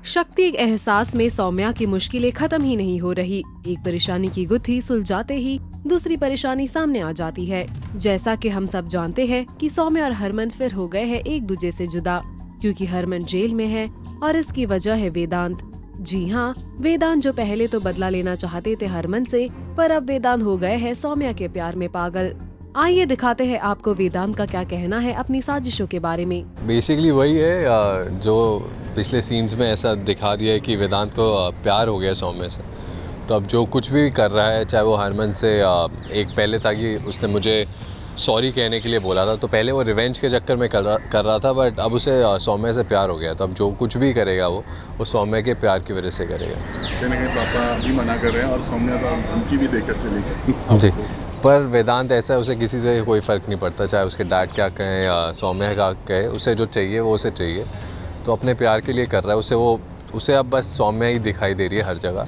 शक्ति के एहसास में सौम्या की मुश्किलें खत्म ही नहीं हो रही। एक परेशानी की गुत्थी सुलझाते ही दूसरी परेशानी सामने आ जाती है। जैसा कि हम सब जानते हैं कि सौम्या और हरमन फिर हो गए हैं एक दूसरे से जुदा, क्योंकि हरमन जेल में है और इसकी वजह है वेदांत। जी हाँ, वेदांत जो पहले तो बदला लेना चाहते थे हरमन से, पर अब वेदांत हो गए हैं सौम्या के प्यार में पागल। आइए दिखाते हैं आपको वेदांत का क्या कहना है अपनी साजिशों के बारे में। बेसिकली वही है जो पिछले सीन्स में ऐसा दिखा दिया है कि वेदांत को प्यार हो गया सौम्या से। तो अब जो कुछ भी कर रहा है, चाहे वो हरमन से एक पहले था कि उसने मुझे सॉरी कहने के लिए बोला था, तो पहले वो रिवेंज के चक्कर में कर रहा था, बट अब उसे सौम्या से प्यार हो गया। तो अब जो कुछ भी करेगा वो सौम्या के प्यार की वजह से करेगा। कहीं ना कहीं पापा भी मना कर रहे हैं और सौम्या तो धमकी भी देकर चली गई जी, पर वेदांत ऐसा है, उसे किसी से कोई फ़र्क नहीं पड़ता, चाहे उसके डैड क्या कहें या सौम्या क्या कहे, उसे जो चाहिए वो उसे चाहिए। तो अपने प्यार के लिए कर रहा है, उसे अब बस सौम्या ही दिखाई दे रही है हर जगह।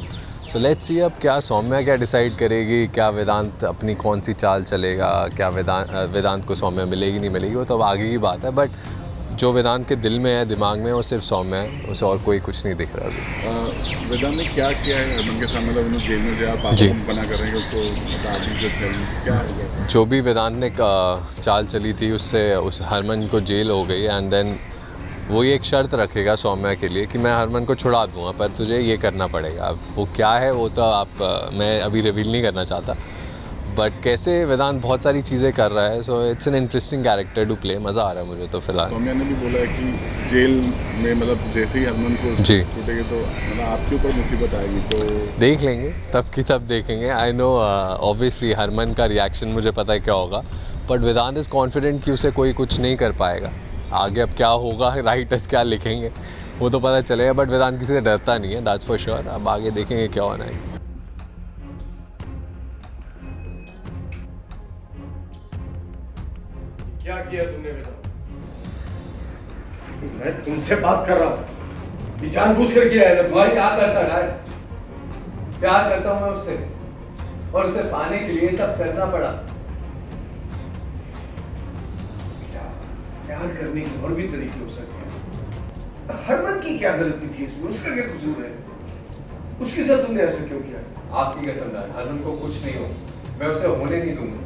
सो लेट्स सी अब क्या सौम्या क्या डिसाइड करेगी, क्या वेदांत अपनी कौन सी चाल चलेगा, क्या वेदांत को सौम्या मिलेगी नहीं मिलेगी, वो तो अब आगे की बात है। बट जो वेदांत के दिल में है, दिमाग में है, वो सिर्फ सौम्या है, उसे और कोई कुछ नहीं दिख रहा अभी। वेदांत ने क्या किया है हरमन के साथ? मतलब उन्होंने जेल में गया, पापा को मना कर रहे हैं उसको क्या है? जो भी वेदांत ने चाल चली थी उससे उस हरमन को जेल हो गई, एंड देन वो ये एक शर्त रखेगा सौम्या के लिए कि मैं हरमन को छुड़ा दूंगा, पर तुझे ये करना पड़ेगा। अब वो क्या है वो तो मैं अभी रिवील नहीं करना चाहता, बट कैसे वेदांत बहुत सारी चीज़ें कर रहा है। So it's an interesting character to play. मज़ा आ रहा है मुझे तो फिलहाल। सौम्या ने भी बोला है कि जेल में मतलब जैसे ही हरमन को छूटेगी तो मतलब आपके ऊपर मुसीबत आएगी, तो देख लेंगे, तब की तब देखेंगे। आई नो ऑब्वियसली हरमन का रिएक्शन मुझे पता है क्या होगा, बट वेदांत इज़ कॉन्फिडेंट कि उसे कोई कुछ नहीं कर पाएगा। आगे अब क्या होगा, राइटर्स क्या लिखेंगे वो तो पता चलेगा, बट वेदांत किसी से डरता नहीं है, दैट्स फॉर श्योर। अब आगे देखेंगे क्या होना है। क्या किया तुमने वेदांत? मैं तुमसे बात कर रहा हूँ। ये जानबूझ कर किया है। तुम्हारी क्या करता है? प्यार करता हूँ मैं उससे, और उसे पाने के लिए सब करना पड़ा। प्यार करने के और भी तरीके हो सकते हैं। हरमन की क्या गलती थी इसमें? उसका क्या कसूर है? उसके साथ तुमने ऐसा क्यों किया? आपकी कसम है, हरमन को कुछ नहीं हो, मैं उसे होने नहीं दूंगा।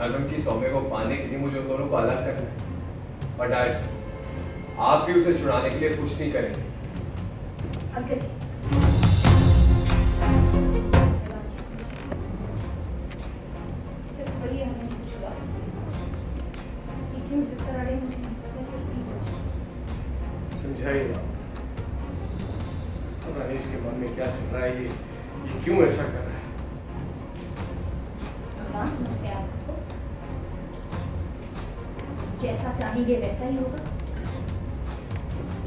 हरमन की सौम्या को पाने के लिए मुझे उन दोनों को अलग करना है, और डैड आप भी उसे छुड़ाने के लिए कुछ नहीं करेंगे। अंकल जी, सिर्फ वही हमें छुड़ा सकते हैं। ये क्यों जिद कर रहे हैं मुझे नहीं पता, फिर प्लीज समझाइए आप। पता नहीं इसके मन में क्या चल रहा है, ये क्यों ऐसा कर रहा है? भगवान समझते हैं आपको, जैसा चाहेंगे वैसा ही होगा।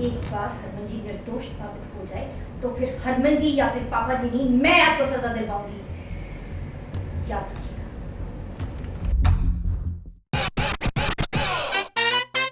एक बार हरमन जी निर्दोष साबित हो जाए तो फिर हरमन जी या फिर पापा जी नहीं, मैं आपको सजा दिलवाऊंगी। याद